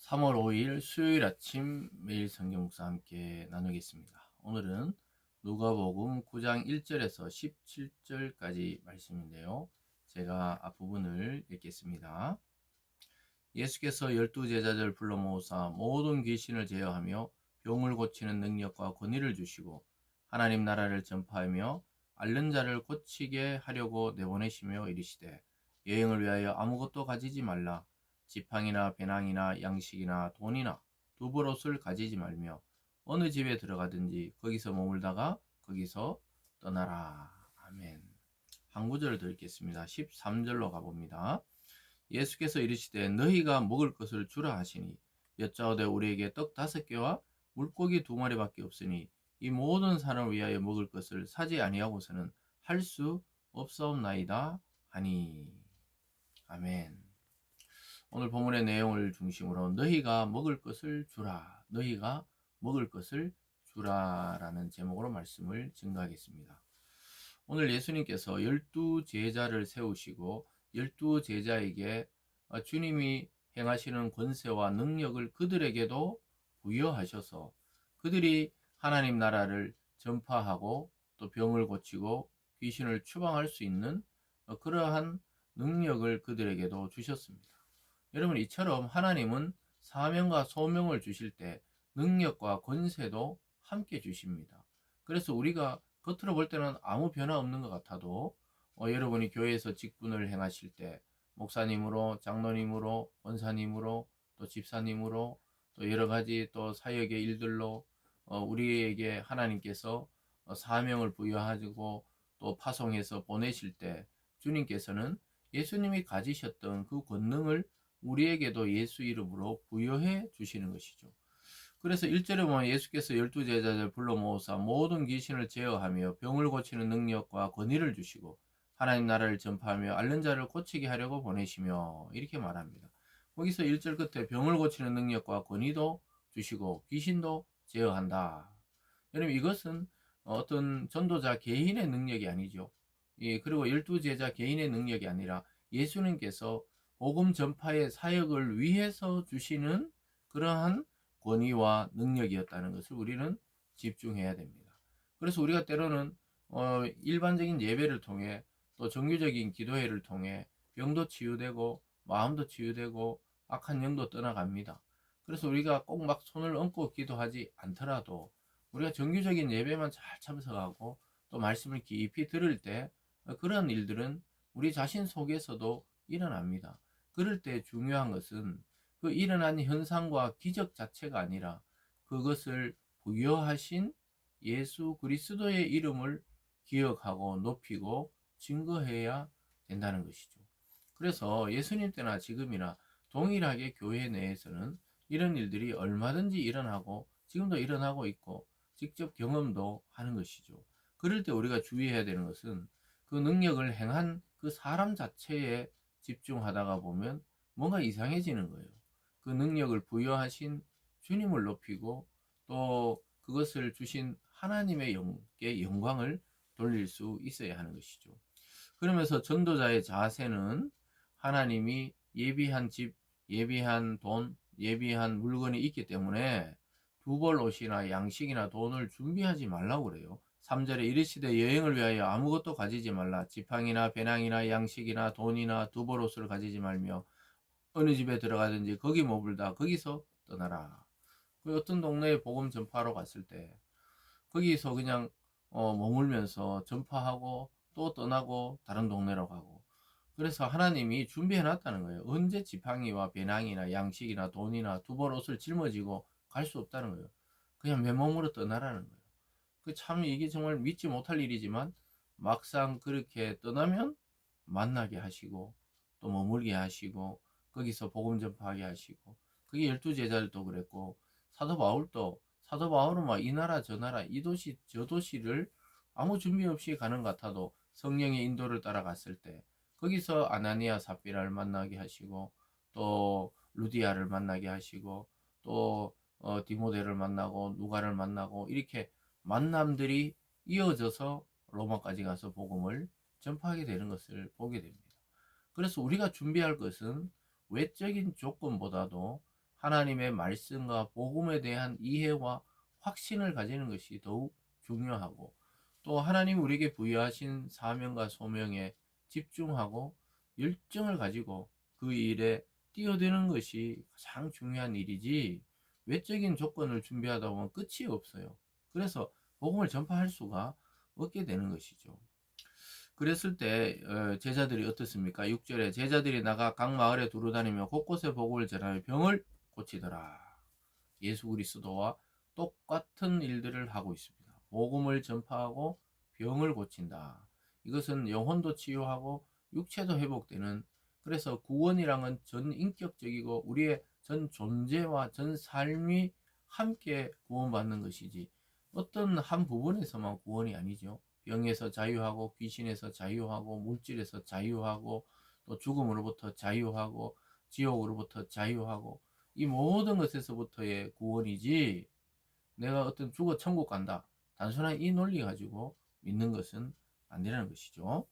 3월 5일 수요일 아침 매일 성경 묵상 함께 나누겠습니다. 오늘은 누가복음 9장 1절에서 17절까지 말씀인데요. 제가 앞부분을 읽겠습니다. 예수께서 12제자들 불러 모으사 모든 귀신을 제어하며 병을 고치는 능력과 권위를 주시고 하나님 나라를 전파하며 앓는 자를 고치게 하려고 내보내시며 이르시되 여행을 위하여 아무것도 가지지 말라. 지팡이나 배낭이나 양식이나 돈이나 두벌옷을 가지지 말며 어느 집에 들어가든지 거기서 머물다가 거기서 떠나라. 아멘. 한 구절 더 읽겠습니다. 13절로 가봅니다. 예수께서 이르시되 너희가 먹을 것을 주라 하시니 여짜오되 우리에게 떡 5개와 물고기 2마리밖에 없으니 이 모든 산을 위하여 먹을 것을 사지 아니하고서는 할 수 없사옵나이다 하니. 아멘. 오늘 본문의 내용을 중심으로 너희가 먹을 것을 주라, 너희가 먹을 것을 주라라는 제목으로 말씀을 증거하겠습니다. 오늘 예수님께서 12제자를 세우시고 12제자에게 주님이 행하시는 권세와 능력을 그들에게도 부여하셔서 그들이 하나님 나라를 전파하고 또 병을 고치고 귀신을 추방할 수 있는 그러한 능력을 그들에게도 주셨습니다. 여러분, 이처럼 하나님은 사명과 소명을 주실 때 능력과 권세도 함께 주십니다. 그래서 우리가 겉으로 볼 때는 아무 변화 없는 것 같아도 여러분이 교회에서 직분을 행하실 때 목사님으로, 장로님으로, 권사님으로, 또 집사님으로, 또 여러 가지 또 사역의 일들로 우리에게 하나님께서 사명을 부여하시고 또 파송해서 보내실 때 주님께서는 예수님이 가지셨던 그 권능을 우리에게도 예수 이름으로 부여해 주시는 것이죠. 그래서 1절에 보면 예수께서 12제자들 불러 모으사 모든 귀신을 제어하며 병을 고치는 능력과 권위를 주시고 하나님 나라를 전파하며 앓는 자를 고치게 하려고 보내시며 이렇게 말합니다. 거기서 1절 끝에 병을 고치는 능력과 권위도 주시고 귀신도 제어한다. 여러분, 이것은 어떤 전도자 개인의 능력이 아니죠. 그리고 12제자 개인의 능력이 아니라 예수님께서 복음 전파의 사역을 위해서 주시는 그러한 권위와 능력이었다는 것을 우리는 집중해야 됩니다. 그래서 우리가 때로는 일반적인 예배를 통해 또 정규적인 기도회를 통해 병도 치유되고 마음도 치유되고 악한 영도 떠나갑니다. 그래서 우리가 꼭 막 손을 얹고 기도하지 않더라도 우리가 정규적인 예배만 잘 참석하고 또 말씀을 깊이 들을 때 그런 일들은 우리 자신 속에서도 일어납니다. 그럴 때 중요한 것은 그 일어난 현상과 기적 자체가 아니라 그것을 부여하신 예수 그리스도의 이름을 기억하고 높이고 증거해야 된다는 것이죠. 그래서 예수님 때나 지금이나 동일하게 교회 내에서는 이런 일들이 얼마든지 일어나고 지금도 일어나고 있고 직접 경험도 하는 것이죠. 그럴 때 우리가 주의해야 되는 것은 그 능력을 행한 그 사람 자체에 집중하다가 보면 뭔가 이상해지는 거예요. 그 능력을 부여하신 주님을 높이고 또 그것을 주신 하나님의 영광을 돌릴 수 있어야 하는 것이죠. 그러면서 전도자의 자세는 하나님이 예비한 집, 예비한 돈, 예비한 물건이 있기 때문에 두 벌 옷이나 양식이나 돈을 준비하지 말라고 그래요. 3절에 이르시되 여행을 위하여 아무것도 가지지 말라. 지팡이나 배낭이나 양식이나 돈이나 두 벌 옷을 가지지 말며 어느 집에 들어가든지 거기 머물다 거기서 떠나라. 그 어떤 동네에 복음 전파하러 갔을 때 거기서 그냥 머물면서 전파하고 또 떠나고 다른 동네로 가고, 그래서 하나님이 준비해 놨다는 거예요. 언제 지팡이와 배낭이나 양식이나 돈이나 두 벌 옷을 짊어지고 갈 수 없다는 거예요. 그냥 맨몸으로 떠나라는 거예요. 그 참 이게 정말 믿지 못할 일이지만 막상 그렇게 떠나면 만나게 하시고 또 머물게 하시고 거기서 복음 전파하게 하시고, 그게 12제자들도 그랬고 사도 바울은 막 이 나라 저 나라 이 도시 저 도시를 아무 준비 없이 가는 것 같아도 성령의 인도를 따라갔을 때 거기서 아나니아 삽비라를 만나게 하시고 또 루디아를 만나게 하시고 또 디모데를 만나고 누가를 만나고 이렇게 만남들이 이어져서 로마까지 가서 복음을 전파하게 되는 것을 보게 됩니다. 그래서 우리가 준비할 것은 외적인 조건보다도 하나님의 말씀과 복음에 대한 이해와 확신을 가지는 것이 더욱 중요하고, 또 하나님 우리에게 부여하신 사명과 소명에 집중하고 열정을 가지고 그 일에 뛰어드는 것이 가장 중요한 일이지, 외적인 조건을 준비하다 보면 끝이 없어요. 그래서 복음을 전파할 수가 없게 되는 것이죠. 그랬을 때 제자들이 어떻습니까? 6절에 제자들이 나가 각 마을에 두루다니며 곳곳에 복음을 전하며 병을 고치더라. 예수 그리스도와 똑같은 일들을 하고 있습니다. 복음을 전파하고 병을 고친다. 이것은 영혼도 치유하고 육체도 회복되는, 그래서 구원이랑은 전 인격적이고 우리의 전 존재와 전 삶이 함께 구원받는 것이지, 어떤 한 부분에서만 구원이 아니죠. 병에서 자유하고 귀신에서 자유하고 물질에서 자유하고 또 죽음으로부터 자유하고 지옥으로부터 자유하고, 이 모든 것에서부터의 구원이지, 내가 어떤 죽어 천국 간다, 단순한 이 논리 가지고 믿는 것은 안 되는 것이죠.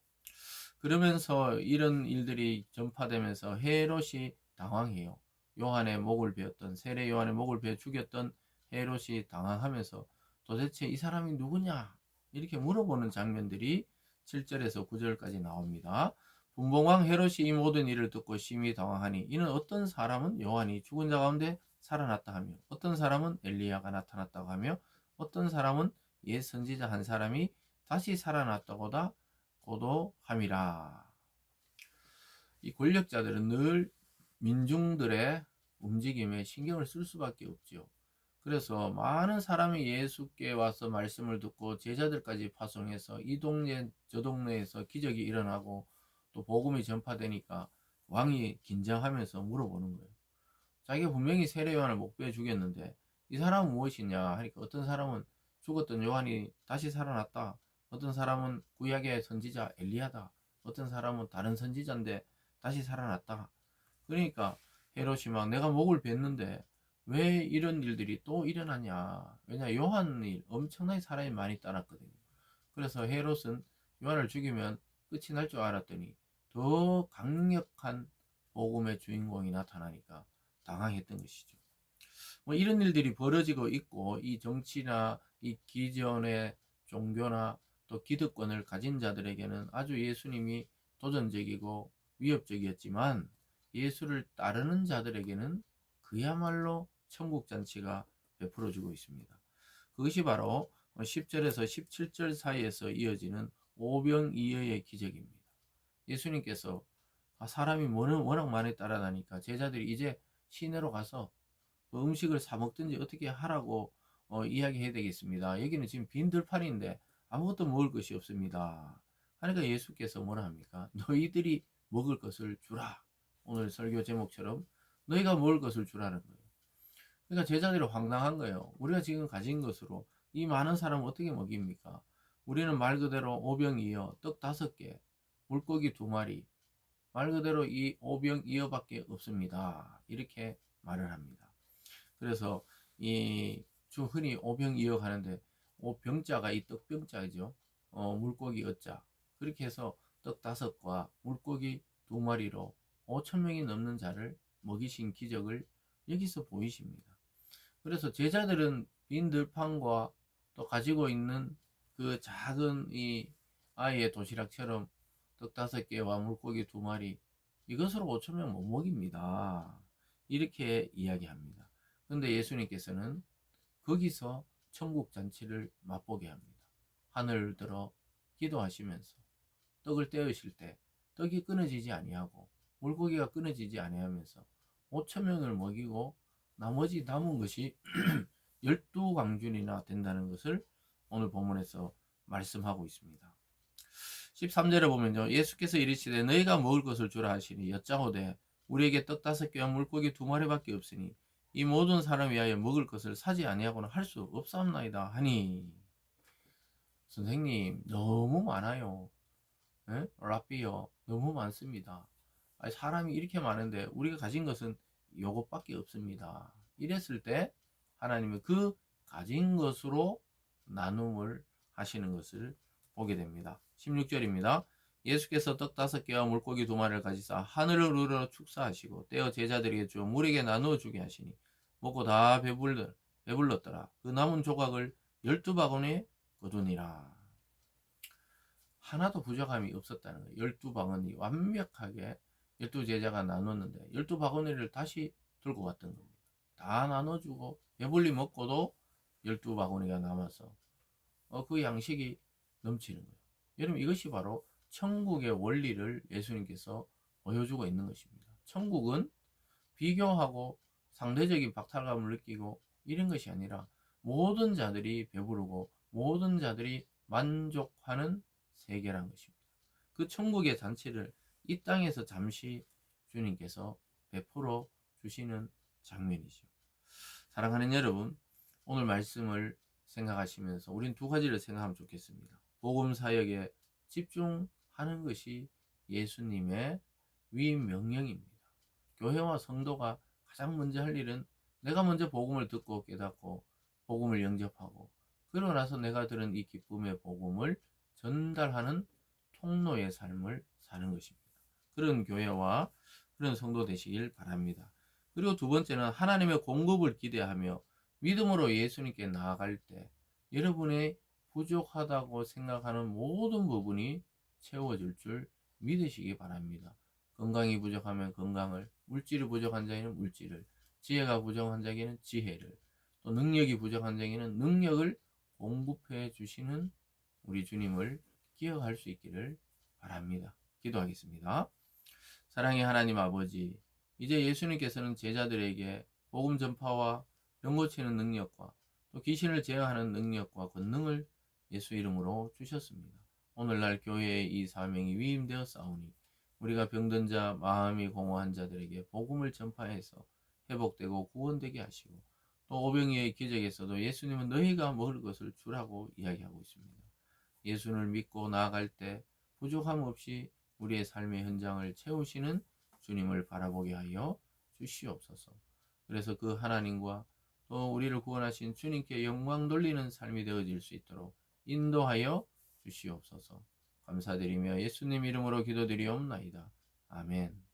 그러면서 이런 일들이 전파되면서 헤롯이 당황해요. 요한의 목을 베었던, 세례 요한의 목을 베어 죽였던 헤롯이 당황하면서 도대체 이 사람이 누구냐 이렇게 물어보는 장면들이 7절에서 9절까지 나옵니다. 분봉왕 헤롯이 이 모든 일을 듣고 심히 당황하니 이는 어떤 사람은 요한이 죽은 자 가운데 살아났다 하며, 어떤 사람은 엘리야가 나타났다고 하며, 어떤 사람은 옛 선지자 한 사람이 다시 살아났다고다 고도함이라. 이 권력자들은 늘 민중들의 움직임에 신경을 쓸 수밖에 없죠. 그래서 많은 사람이 예수께 와서 말씀을 듣고 제자들까지 파송해서 이 동네 저 동네에서 기적이 일어나고 또 복음이 전파되니까 왕이 긴장하면서 물어보는 거예요. 자기가 분명히 세례 요한을 목베어 죽였는데 이 사람은 무엇이냐 하니까, 어떤 사람은 죽었던 요한이 다시 살아났다, 어떤 사람은 구약의 선지자 엘리야다, 어떤 사람은 다른 선지자인데 다시 살아났다. 그러니까 헤롯이 막 내가 목을 뱄는데 왜 이런 일들이 또 일어나냐. 왜냐, 요한이 엄청나게 사람이 많이 따랐거든요. 그래서 헤롯은 요한을 죽이면 끝이 날 줄 알았더니 더 강력한 복음의 주인공이 나타나니까 당황했던 것이죠. 뭐 이런 일들이 벌어지고 있고, 이 정치나 이 기존의 종교나 또 기득권을 가진 자들에게는 아주 예수님이 도전적이고 위협적이었지만, 예수를 따르는 자들에게는 그야말로 천국 잔치가 베풀어지고 있습니다. 그것이 바로 10절에서 17절 사이에서 이어지는 오병이어의 기적입니다. 예수님께서 사람이 워낙 많이 따라다니까 제자들이 이제 시내로 가서 음식을 사 먹든지 어떻게 하라고 이야기해야 되겠습니다. 여기는 지금 빈 들판인데 아무것도 먹을 것이 없습니다. 하니까 예수께서 뭐라 합니까? 너희들이 먹을 것을 주라. 오늘 설교 제목처럼 너희가 먹을 것을 주라는 거예요. 그러니까 제자들이 황당한 거예요. 우리가 지금 가진 것으로 이 많은 사람을 어떻게 먹입니까? 우리는 말 그대로 오병이어, 떡 5개, 물고기 2마리, 말 그대로 이 오병이어밖에 없습니다. 이렇게 말을 합니다. 그래서 이 흔히 오병이어 하는데, 오병자가 이 떡병자죠. 물고기 어자. 그렇게 해서 떡 5과 물고기 2마리로 5천 명이 넘는 자를 먹이신 기적을 여기서 보이십니다. 그래서 제자들은 빈 들판과 또 가지고 있는 그 작은 이 아이의 도시락처럼 떡 5개와 물고기 2마리, 이것으로 5천 명 못 먹입니다. 이렇게 이야기합니다. 그런데 예수님께서는 거기서 천국 잔치를 맛보게 합니다. 하늘을 들어 기도하시면서 떡을 떼으실 때 떡이 끊어지지 아니하고 물고기가 끊어지지 아니하면서 5천 명을 먹이고 나머지 남은 것이 12광준이나 된다는 것을 오늘 본문에서 말씀하고 있습니다. 13절에 보면요, 예수께서 이르시되 너희가 먹을 것을 주라 하시니 여짜오되 우리에게 떡 5개와 물고기 2마리밖에 없으니 이 모든 사람 위하여 먹을 것을 사지 아니하고는 할 수 없사옵나이다 하니. 선생님, 너무 많아요. 에? 라삐요, 너무 많습니다. 아니, 사람이 이렇게 많은데 우리가 가진 것은 요것밖에 없습니다. 이랬을 때 하나님은 그 가진 것으로 나눔을 하시는 것을 보게 됩니다. 16절입니다. 예수께서 떡 5개와 물고기 2마리를 가지사 하늘을 우러러 축사하시고 떼어 제자들에게 주어 물에게 나누어 주게 하시니 먹고 다 배불렀더라. 그 남은 조각을 12바구니에 거두니라. 하나도 부족함이 없었다는 거예요. 12바구니 완벽하게 12제자가 나눴는데 12바구니를 다시 들고 갔던 겁니다. 다 나눠주고 배불리 먹고도 12바구니가 남아서 그 양식이 넘치는 거예요. 여러분, 이것이 바로 천국의 원리를 예수님께서 보여주고 있는 것입니다. 천국은 비교하고 상대적인 박탈감을 느끼고 이런 것이 아니라 모든 자들이 배부르고 모든 자들이 만족하는 세계란 것입니다. 그 천국의 잔치를 이 땅에서 잠시 주님께서 베풀어 주시는 장면이죠. 사랑하는 여러분, 오늘 말씀을 생각하시면서 우린 두 가지를 생각하면 좋겠습니다. 복음 사역에 집중하는 것이 예수님의 위임 명령입니다. 교회와 성도가 가장 먼저 할 일은 내가 먼저 복음을 듣고 깨닫고 복음을 영접하고 그러고 나서 내가 들은 이 기쁨의 복음을 전달하는 통로의 삶을 사는 것입니다. 그런 교회와 그런 성도 되시길 바랍니다. 그리고 두 번째는 하나님의 공급을 기대하며 믿음으로 예수님께 나아갈 때 여러분의 부족하다고 생각하는 모든 부분이 채워질 줄 믿으시기 바랍니다. 건강이 부족하면 건강을, 물질이 부족한 자에는 물질을, 지혜가 부족한 자에게는 지혜를, 또 능력이 부족한 자에게는 능력을 공급해 주시는 우리 주님을 기억할 수 있기를 바랍니다. 기도하겠습니다. 사랑의 하나님 아버지, 이제 예수님께서는 제자들에게 복음 전파와 병 고치는 능력과 또 귀신을 제어하는 능력과 권능을 예수 이름으로 주셨습니다. 오늘날 교회의 이 사명이 위임되어 싸우니 우리가 병든 자, 마음이 공허한 자들에게 복음을 전파해서 회복되고 구원되게 하시고 또 오병이의 기적에서도 예수님은 너희가 먹을 것을 주라고 이야기하고 있습니다. 예수를 믿고 나아갈 때 부족함 없이 우리의 삶의 현장을 채우시는 주님을 바라보게 하여 주시옵소서. 그래서 그 하나님과 또 우리를 구원하신 주님께 영광 돌리는 삶이 되어질 수 있도록 인도하여 주시옵소서. 감사드리며 예수님 이름으로 기도드리옵나이다. 아멘.